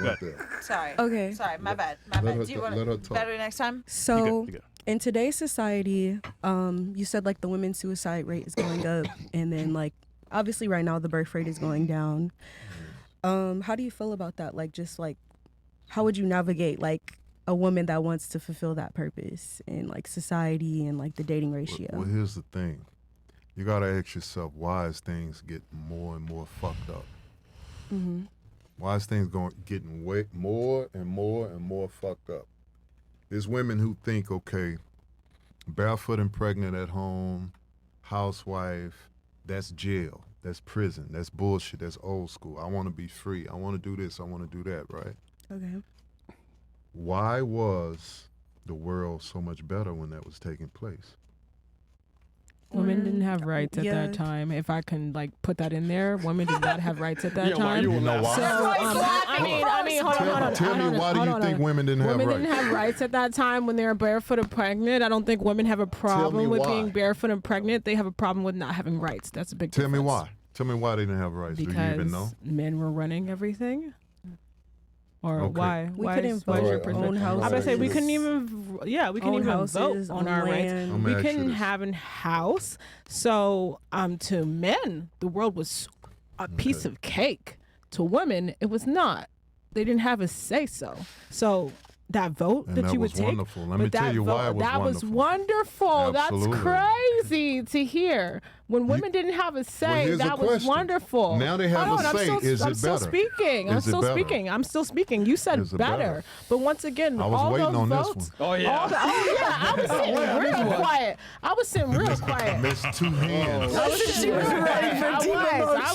right there. Sorry. Okay. Sorry, my bad. My Let bad. her Do you talk- want let her talk. better next time? So You good. in today's society, you said like the women's suicide rate is going up, and then like obviously right now the birth rate is going down. How do you feel about that? Like just like how would you navigate like a woman that wants to fulfill that purpose in like society and like the dating ratio? Well, here's the thing. You got to ask yourself, why is things getting more and more fucked up? Mm-hmm. Why is things getting way more and more and more fucked up? There's women who think, okay, barefoot and pregnant at home, housewife, that's jail, that's prison, that's bullshit, that's old school. I want to be free. I want to do this, I want to do that, right? Okay. Why was the world so much better when that was taking place? Women didn't have rights at Yeah. that time. If I can like put that in there, women did not have rights at that Yeah, why time. you You know why? So, I mean, hold on. Tell me, why do you think women didn't have Women rights? didn't have rights at that time when they were barefoot and pregnant. I don't think women have a problem with why. being barefoot and pregnant. They have a problem with not having rights. That's a big Tell me difference. why. Tell me why they didn't have rights. Do you even know? Because men were running everything. Or Okay. why? We Why couldn't is, why is vote, your Alright, perspective? own houses. I would say we couldn't even. We couldn't Own even houses, vote on own our rights. land. Let me We ask you couldn't this. have a house. So, to men, the world was a piece of cake. To women, it was not. They didn't have a say so. So that vote And that that you would was take. wonderful. Let me but tell that you why it was that was wonderful. wonderful. Absolutely. That's crazy to hear. When women didn't have a say, here's the that was question. wonderful. Now they have Hold a on, say. Is it I'm still better? speaking. I'm Is it still better? speaking. I'm still speaking. You said Is it better. better? But once again, I was all waiting those on this votes. one. Oh yeah. I was sitting real quiet. I was sitting real quiet. Missed two hands. I was sitting real quiet.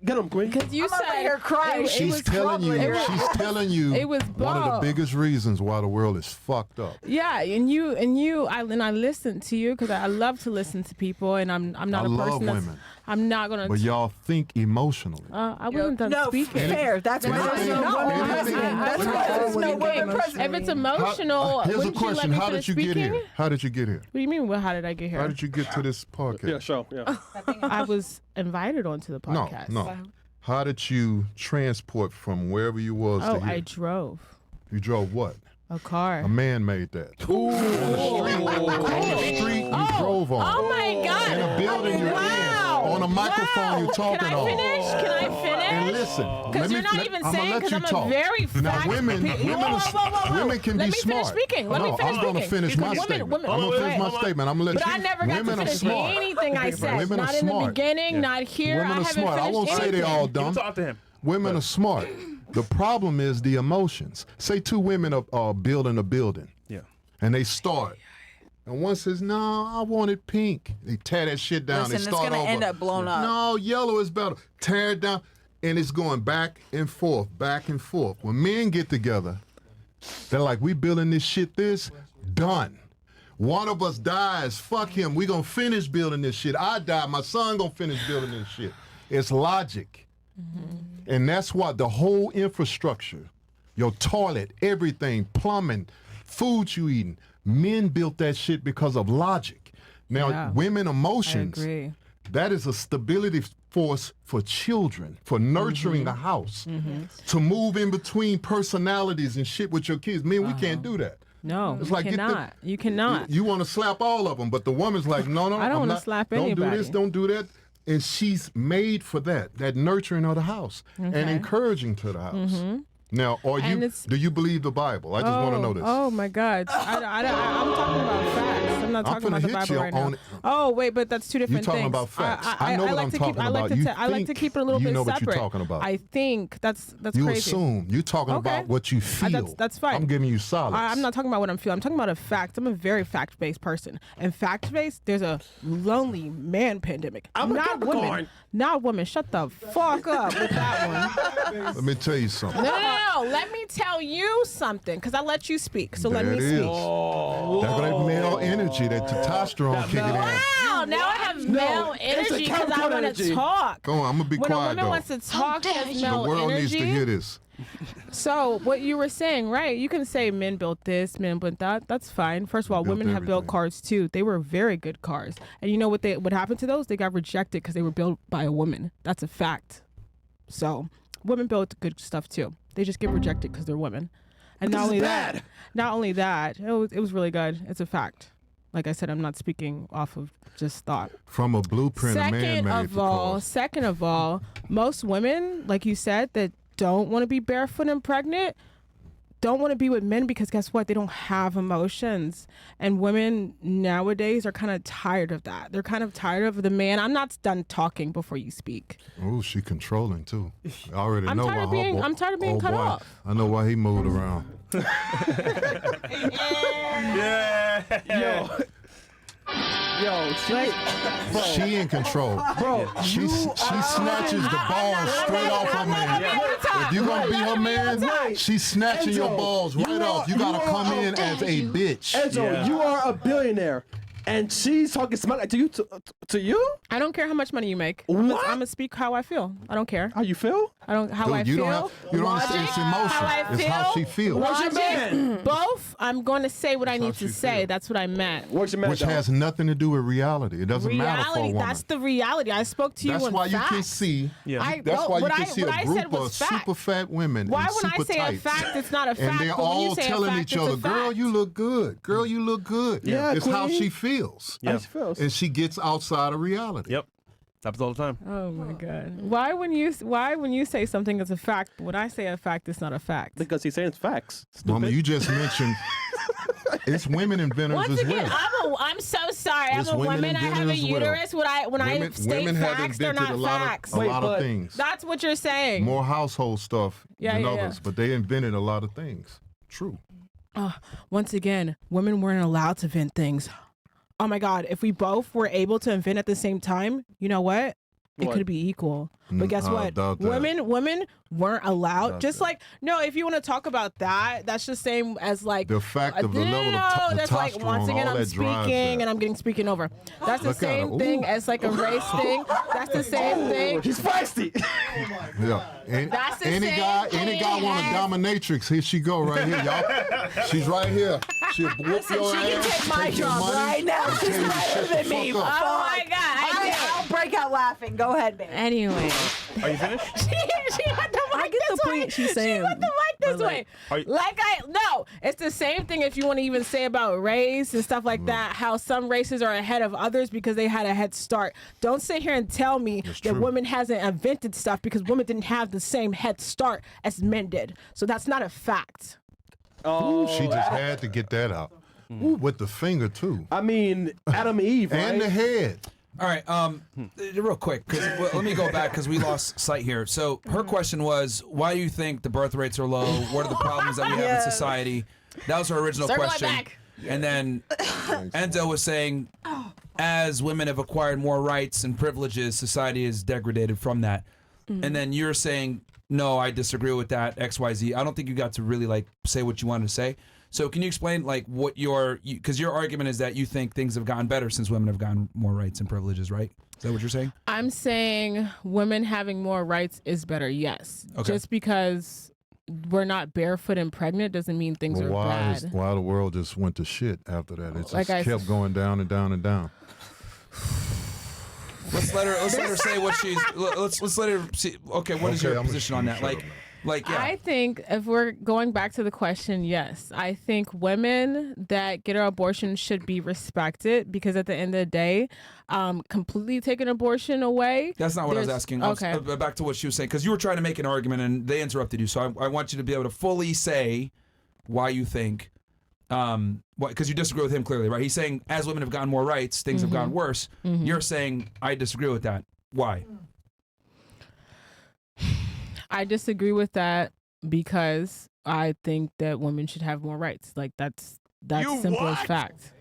Get him, Queen. Because you I'm over said here crying. it She's was telling you. troubling. She's telling you. It was one of the Bob. biggest reasons why the world is fucked up. Yeah, and I listened to you because I love to listen to people, and I'm not I a love person that's. women. I'm not gonna. But y'all think emotionally. I wasn't done No, speaking. fair. That's why there's Anything- no women anything- president. That's anything- why there's no women anything- president. If it's emotional, Here's a wouldn't you let question. me How finish did you get speaking? here? How did you get here? What do you mean? Well, how did I get here? How did you get to this podcast? Yeah, show. Yeah. I was invited onto the No, podcast. no. How did you transport from wherever you was Oh, to here? I drove You drove what? a car. A man made that. On the street you drove on. Oh my God! In a building you're Wow! in. On a microphone you're talking Can I on. finish? Can I finish? And listen, Because you're not even I'ma saying, let because you I'm talk. a very Now fact. women can Let be me smart. finish speaking. Let no, me finish I'm going to speaking. finish my Because statement. women- I'm going to finish my Hold on. statement. I'm going to let But you. I never got women to are finish smart. anything I said. Women are Not in the smart. beginning, not here. Women I are haven't smart. I finished won't say anything. they all You dumb. talk to him. Women are smart. The problem is the emotions. Say two women are building a building. Yeah. And they start. And one says, no, I want it pink. They tear that shit down. Listen, they it's start gonna over. end up blown up. No, yellow is better. Tear it down. And it's going back and forth, back and forth. When men get together, they're like, we building this shit done. One of us dies, fuck him. We gonna finish building this shit. I die, my son gonna finish building this shit. It's logic. And that's what the whole infrastructure, your toilet, everything, plumbing, food you eating, men built that shit because of logic. Now, Yeah. women I emotions, agree. that is a stability force for children, for nurturing the house, to move in between personalities and shit with your kids. Men, we can't do that. No, It's you like, get the- cannot. You cannot. You want to slap all of them, but the woman's like, no, I don't I'm wanna not- slap Don't do anybody. this, don't do that. And she's made for that nurturing of the house and encouraging to the house. Now, And it's- do you believe the Bible? I just want to know this. Oh my God! I'm talking about facts. I'm not I'm talking about finna the hit Bible you right now. on it. Oh wait, but that's two different talking things. about facts. I know what like I'm to talking keep, I like about. to You I like to think keep it a little you bit know what you're separate. talking about. I think that's You crazy. assume. You're talking Okay. about what you feel. That's fine. I'm giving you solids. I'm not talking about what I'm feeling. I'm talking about a fact. I'm a very fact-based person. And fact-based, there's a lonely man pandemic. I'm a not Capricorn. women. Not women. Shut the fuck up with that one. Let me tell you something. No. Let me tell you something, because I let you speak. So let There me it is. speak. That male energy, that testosterone kicking in. Wow, now I have male energy because I Capricorn want energy. to talk. Go on, I'm gonna be When a quiet woman though. wants to talk, has The male world energy. needs to hear this. So what you were saying, right? You can say men built this, men built that. That's fine. First of all, Built women have built everything. cars too. They were very good cars, and you know what happened to those? They got rejected because they were built by a woman. That's a fact. So women build good stuff too. They just get rejected because they're women. And not only that, it was really good. It's a fact. Like I said, I'm not speaking off of just thought. From a blueprint a man made to cause. Second of all, most women, like you said, that don't want to be barefoot and pregnant, don't want to be with men because guess what? They don't have emotions. And women nowadays are kind of tired of that. They're kind of tired of the man. I'm not done talking before you speak. Oh, she controlling too. I already I'm know tired why of being- her I'm tired of being cut off. I know why he moved around. Yo, She in control. bro, She snatches the balls straight off her man. If you gonna be her man, she's snatching your Enzo, balls right you off. are- You gotta you come are- in as a bitch. Enzo, you are a billionaire, and she's talking smack to you. To you? I don't care how much money you make. I'm What? gonna speak how I feel. I don't care. How you feel? I don't how Dude, I you feel. don't have. You don't understand. It's emotion. How I It's how she feel. feels. What's your Logic, man? both. I'm going to say what I need she to say. feel. That's what I meant. What's your man? Which though? has nothing to do with reality. It doesn't matter for a Reality. woman. That's the reality. I spoke to you That's in why you facts. can see. I- That's no, why you what can I- see what a I said group of was fact. super fat women Why in when I super say a tights, fact, it's not a fact, and they're but when you all say a telling fact, each it's a other, "Girl, fact." you look good. Girl, you look good." Yeah, it's how queen. she feels, How she feels. and she gets outside of reality. Yep. Happens all the time. Oh my god. Why when you say something is a fact, but when I say a fact, it's not a fact? Because he's saying facts. Mama, Stupid. you just mentioned it's women inventors Once as again, well. I'm so sorry. I'm It's a women woman. I have a inventors as well. uterus. When I Women state have facts, they're invented not a facts. lot Wait, of but- things, That's what you're saying. more household stuff Yeah, than yeah, yeah. others, but they invented a lot of things. True. Once again, women weren't allowed to invent things. Oh my god, if we both were able to invent at the same time, you know what? It What? could be equal. But guess I what? doubt that. Women weren't allowed. Doubt Just that. like no, if you want to talk about that, that's the same as like The fact of the no, level of that's like testosterone, once again all I'm that drives speaking that. and I'm getting speaking over. That's the Look at her. same thing Ooh. as like a race thing. That's the same thing. He's feisty. Yeah. That's the Any same guy thing want a as- dominatrix? Here she go, right here, y'all. She's right here. She'll whoop Listen, your she can ass, take my take your job money, right now. and She's tell you to better shut than the me. fuck up. Oh my god! I'll break out laughing. Go ahead, baby. Anyway, Are you finished? she went the I mic get this the way. point she's She saying. went the mic this But, way. Are you- no, it's the same thing if you want to even say about race and stuff like that, how some races are ahead of others because they had a head start. Don't sit here and tell me that true. women hasn't invented stuff because women didn't have the same head start as men did. So that's not a fact. Oh, She just had to get that out. Ooh, with the finger too, I mean, Adam and Eve, right? and the head. All right, real quick, 'cause, let me go back because we lost sight here. So her question was, why do you think the birth rates are low? What are the problems that we have in society? That was her original Circle it question. back. And then Enzo was saying, as women have acquired more rights and privileges, society is degraded from that. And then you're saying, no, I disagree with that, XYZ. I don't think you got to really like say what you wanted to say. So can you explain like what because your argument is that you think things have gotten better since women have gotten more rights and privileges, right? Is that what you're saying? I'm saying women having more rights is better, yes. Okay. Just because we're not barefoot and pregnant doesn't mean things Well, are bad. why the world just went to shit after that? It just Like I kept s- going down and down and down. Let's let her say what she's. Let's let her see. Okay, what is Okay, your I'm position on gonna that? shut up now. Yeah. I think if we're going back to the question, yes, I think women that get an abortion should be respected because at the end of the day, completely taking abortion away. That's not what I was there's- asking. Okay. Back to what she was saying, because you were trying to make an argument and they interrupted you. So I want you to be able to fully say why you think, because you disagree with him clearly, right? He's saying as women have gotten more rights, things have gotten worse. You're saying I disagree with that. Why? I disagree with that because I think that women should have more rights. Like that's simple as fact.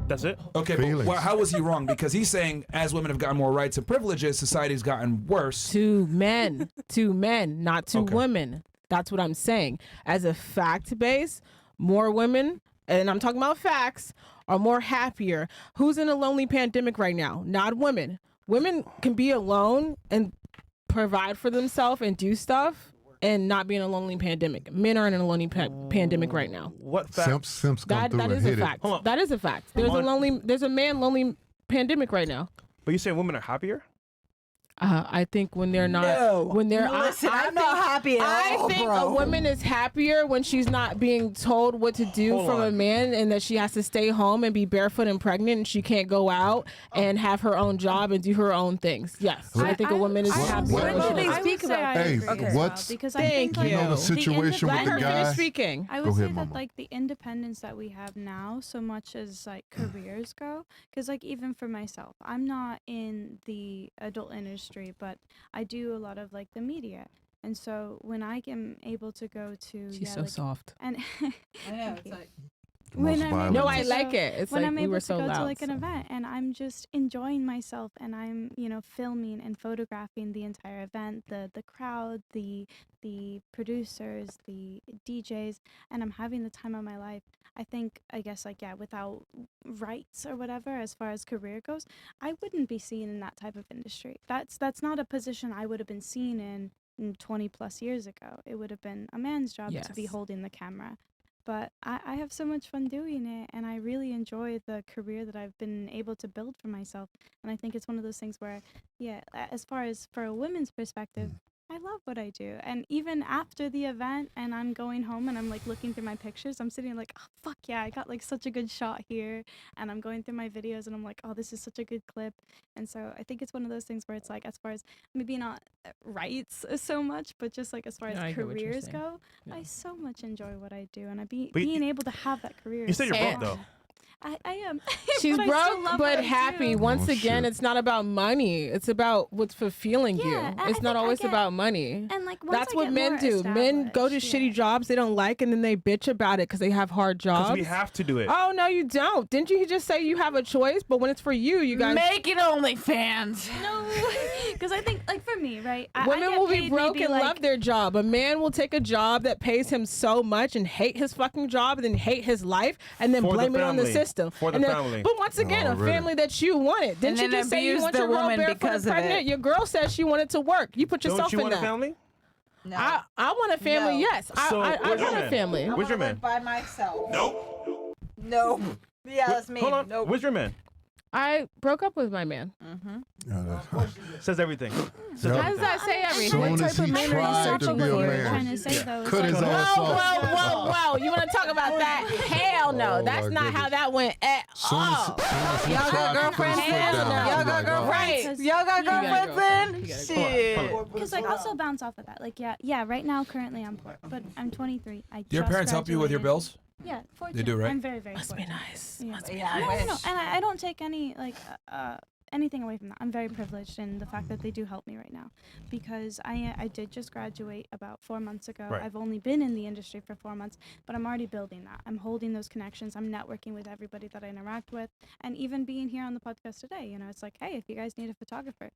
That's it. Okay, Feelings. but how was he wrong? Because he's saying as women have gotten more rights and privileges, society's gotten worse. To men, not to Okay. women. That's what I'm saying. As a fact base, more women, and I'm talking about facts, are more happier. Who's in a lonely pandemic right now? Not women. Women can be alone and provide for themselves and do stuff and not be in a lonely pandemic. Men are in a lonely pandemic right now. What fact? Simps come That through that and is a hit fact. Hold on. That is a fact. There's a man lonely pandemic right now. But you saying women are happier? I think when they're not, No. when they're, Listen, I I'm not think- happy at I all, think bro. a woman is happier when she's not being told what to do Hold from a on. man, and that she has to stay home and be barefoot and pregnant, and she can't go out and have her own job and do her own things. Yes, I think a woman is happier. what- when what she's do they not. speak I would say about I Hey, agree okay. as what's- well, because I Thank think like, you. You know the situation Let with her the finish guy. speaking. I Go would say ahead, that Mama. like the independence that we have now, so much as like careers go, because like even for myself, I'm not in the adult industry, but I do a lot of like the media, and so when I am able to go to She's so like, soft. and I know. Thank you. The most When I'm violent. No, able I to like go- it. It's when like I'm we able were to so go loud. to like an so. event and I'm just enjoying myself and I'm filming and photographing the entire event, the crowd, the producers, the DJs, and I'm having the time of my life. I guess like yeah, without rights or whatever as far as career goes, I wouldn't be seen in that type of industry. That's not a position I would have been seen in 20 plus years ago. It would have been a man's job to be Yes. holding the camera. But I have so much fun doing it, and I really enjoy the career that I've been able to build for myself. And I think it's one of those things where, yeah, as far as for a woman's perspective, I love what I do. And even after the event, and I'm going home and I'm like looking through my pictures, I'm sitting like, oh, fuck yeah, I got like such a good shot here. And I'm going through my videos and I'm like, oh, this is such a good clip. And so I think it's one of those things where it's like, as far as maybe not rights so much, but just like as far No, I as get what you're careers saying. go, Yeah. I so much enjoy what I do. And But being able to have that career. You is said you're so broke, though. fun. I am. She's but I still broke love but what I happy. do. Once Oh, again, shit. it's not about money. It's about what's fulfilling Yeah, you. I It's not think I always get- about money. And like once That's I what get men more do. Men go to established, shitty yeah. jobs they don't like, and then they bitch about it because they have hard jobs. Because we have to do it. Oh no, you don't. Didn't you just say you have a choice? But when it's for you, you guys. Make it OnlyFans. No, because I think like for me, right? I Women get will be paid broke maybe, and like, love their job. A man will take a job that pays him so much and hate his fucking job and then hate his life and then For the blame it on the family. system. For the And then- family. But once again, a Already. family that you wanted. Didn't And you then just say you abuse want the your girl woman barefoot because and of pregnant? it. Your girl says she wanted to work. You put yourself Don't you in want a that. family? No. I want a family, No. yes. So, I where's your want a man? family. Where's your man? By myself. Nope. No. Yeah, that's me. Hold on. Nope. Where's your man? I broke up with my man. Yeah, Says everything. Says Yeah. How does that say everything? Soon What as type he of men are you tried to searching be a for? What you're man, trying to say, though, is cut his like- ass Whoa, off. whoa. You want to talk about that? Hell no. Oh, That's my not how goodness. that went at Soon as, all. soon as he Y'all got tried to put his girlfriends? foot Hell down, no. he Y'all was got like, oh. girlfriends? Right. Y'all got You gotta girlfriends go. then? You gotta go. Shit. Because like also bounce off of that. Like yeah. Right now, currently I'm poor, but I'm 23. I Do your just parents help you with your graduated. bills? Yeah, fortunate. They do, right? I'm very very Must be fortunate. nice. Yeah. Must be Yeah, I No, wish. and I don't take any like anything away from that. I'm very privileged in the fact that they do help me right now, because I did just graduate about 4 months ago. Right. I've only been in the industry for 4 months, but I'm already building that. I'm holding those connections. I'm networking with everybody that I interact with, and even being here on the podcast today. You know, it's like, hey, if you guys need a photographer,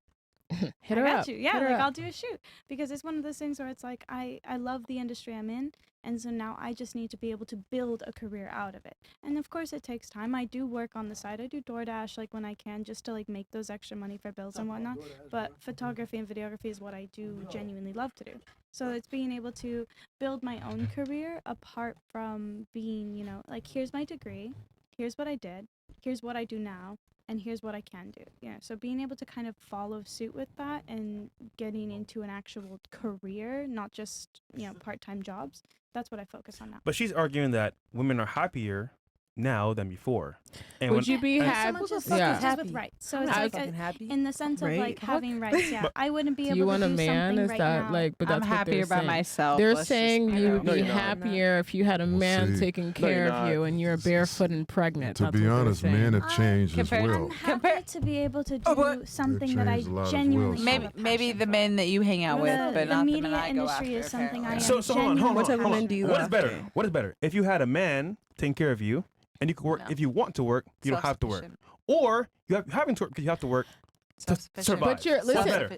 Hit I her got up. you. Yeah, Hit her like up. I'll do a shoot, because it's one of those things where it's like I love the industry I'm in, and so now I just need to be able to build a career out of it. And of course it takes time. I do work on the side. I do DoorDash like when I can, just to like make those extra money for bills and whatnot. But photography and videography is what I do genuinely love to do. So it's being able to build my own career apart from being, you know, like here's my degree, here's what I did, here's what I do now, and here's what I can do. You know, so being able to kind of follow suit with that and getting into an actual career, not just, you know, part-time jobs, that's what I focus on now. But she's arguing that women are happier now than before. And Would you be and- happy? So much as Yeah. just with rights. So it's I'm like fucking happy. in the sense of Right. like having rights, yeah. But- I wouldn't be Do able you to want a do man? something Is right that now. like? But that's I'm what happier they're by saying. myself. They're Let's saying just- I you know. would No, be you're not. happier if you had a We'll man see. taking you're care of not. you and you're barefoot and pregnant. To That's be what they're honest, saying. men have changed as Compared- well. I'm happy Compare- to be able to do Oh, but- something that I changed a lot as genuinely well. have Maybe a maybe passion the for. men that you hang out with, The- but the not the media men I go industry after. is something I apparently. am So hold on, hold on. What type of hold on. men do you go What is better? after? What is better? If you had a man taking care of you and you could work, No. if you want to work, you don't have to work. Self-sufficient. Or having to work because you have to work to Self-sufficient. survive. But you're What's listen. better?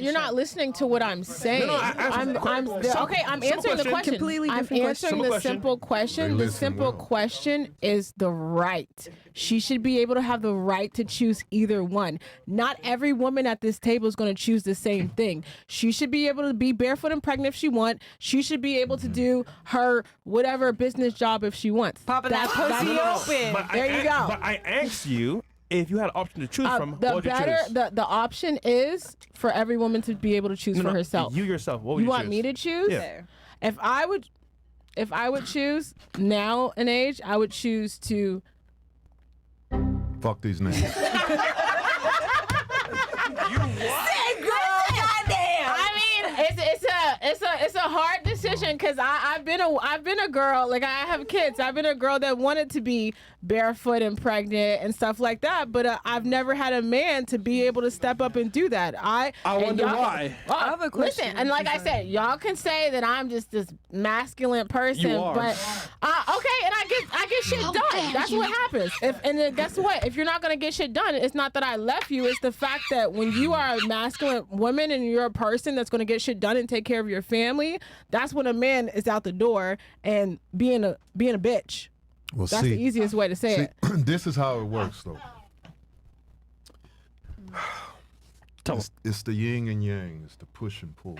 You're not listening to what I'm saying. No, I asked I'm you- I'm Simple- okay. I'm simple answering the question. question. Completely I'm different question. answering Simple the question. simple They question. The listen simple well. question is the right. She should be able to have the right to choose either one. Not every woman at this table is going to choose the same thing. She should be able to be barefoot and pregnant if she wants. She should be able to do her whatever business job if she wants. Popping that That's- pussy that's- open. But There you go. But I asked you if you had an option to choose from, the what would you better choose? the option is for every woman to be able to choose for herself. You yourself, what would You you want choose? me to choose? Yeah. If I would choose now in age, I would choose to Fuck these niggas. I mean, it's a hard decision because I've been a girl, like I have kids. I've been a girl that wanted to be barefoot and pregnant and stuff like that, but I've never had a man to be able to step up and do that. I wonder why. I have a question. Listen, and like I said, y'all can say that I'm just this masculine person, You are. but okay, and I get shit done. That's what happens. And then guess what? If you're not gonna get shit done, it's not that I left you. It's the fact that when you are a masculine woman and you're a person that's gonna get shit done and take care of your family, that's when a man is out the door and being a bitch. Well, That's see, the easiest way to say see, it. this is how it works, though. It's the yin and yang. It's the push and pull.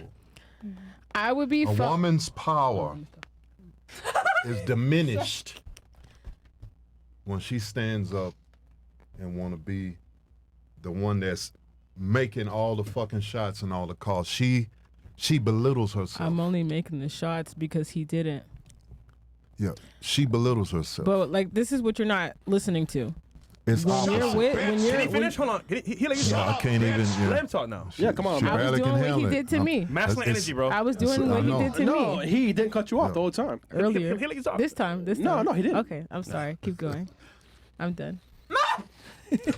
I would be A woman's power is diminished when she stands up and want to be the one that's making all the fucking shots and all the calls. She belittles herself. I'm only making the shots because he didn't. Yeah, she belittles herself. But like, this is what you're not listening to. It's When you're opposite. with, when you're, Can he finish? Hold on. He let you No, I talk. can't even. Let Yeah. him talk now. Yeah, come on, She man. I was barely doing can what handle he it. did to me. Masculine It's- energy, bro. I was doing I what he know. did to No, me he didn't cut you off the whole time. earlier. He let you talk. This time. No, he didn't. Okay, I'm sorry. Keep going. I'm done.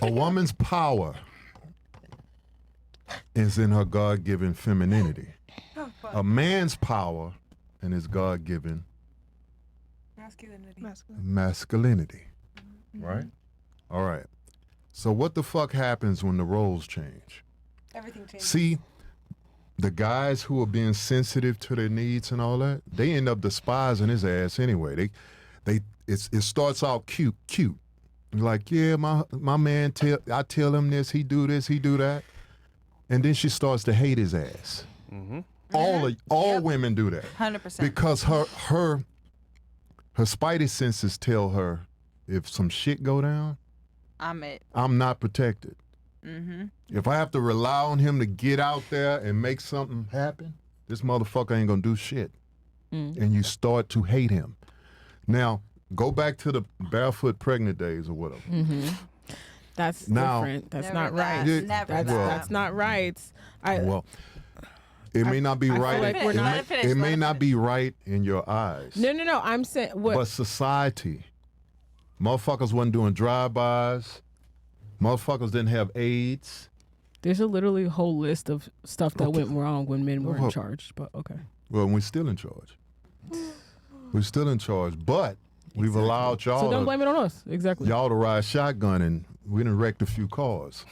A woman's power is in her God-given femininity. A man's power in his God-given masculinity. Right? All right. So what the fuck happens when the roles change? Everything changes. See, the guys who are being sensitive to their needs and all that, they end up despising his ass anyway. It starts out cute. Like, yeah, my man I tell him this, he do that. And then she starts to hate his ass. Mm-hmm. All women do that. 100%. Because her spidey senses tell her if some shit go down, I'm it. I'm not protected. Mm-hmm. If I have to rely on him to get out there and make something happen, this motherfucker ain't gonna do shit. And you start to hate him. Now, go back to the barefoot pregnant days or whatever. That's Now- different. That's Never not that. right. Yeah, Never That's, well- that's not right. Well, it may not be I feel right. like we're it not- may, Let it finish, it let may it not be right in your eyes. No. I'm saying what. But society, motherfuckers wasn't doing drive-bys. Motherfuckers didn't have AIDS. There's a literally whole list of stuff that Okay. went wrong when men were in Well- charge. But okay. Well, we're still in charge. We're still in charge, but we've allowed So y'all don't to, blame it on us. Exactly. y'all to ride shotgun, and we done wrecked a few cars.